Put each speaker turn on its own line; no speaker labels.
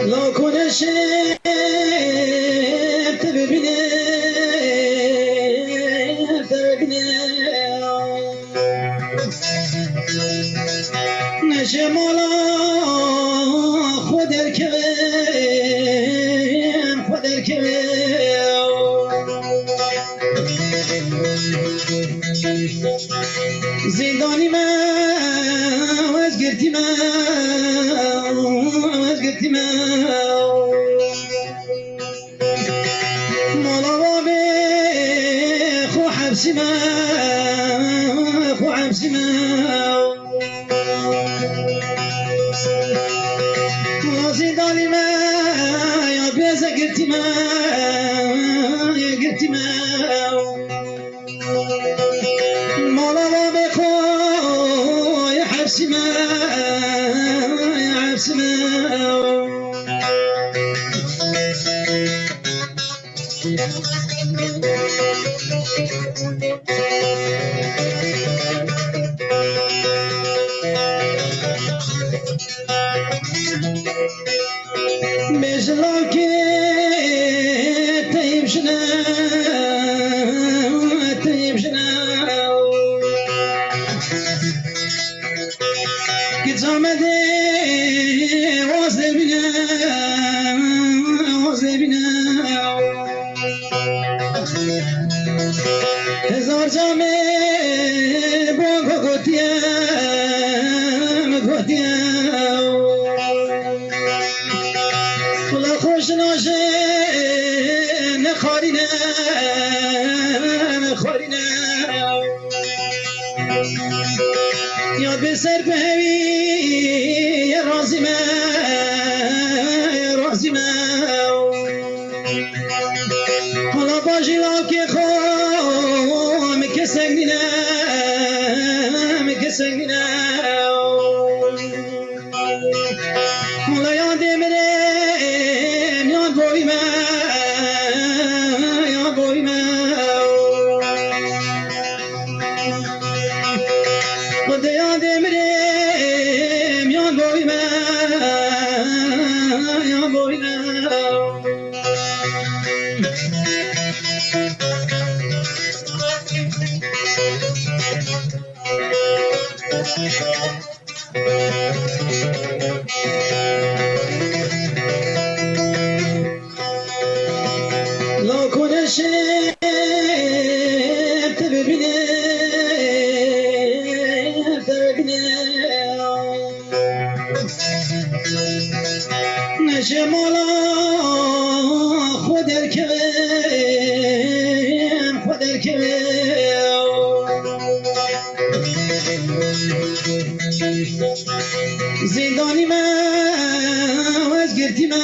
لو كنا شفت ببني نجمالا خود الكريم خود الكريم زندانی من وزگرتی من مالا به خو حبسی من زندانی من یا بیزه گرتی من مالا به خو حبسی من مثل که طیب شنا که زامده واز بینم هزار جامه با گوتیم خلا خوش ناشه نخارینه یاد به سر بهوی رازی من حالا باشی لاو که خوام که سنگینه حالا یاد مرم یاد بوی من خدا یاد مرم یاد بوی من لو كنا شفت ببني نجمالا خود الكريم زندانی من وزگرتی من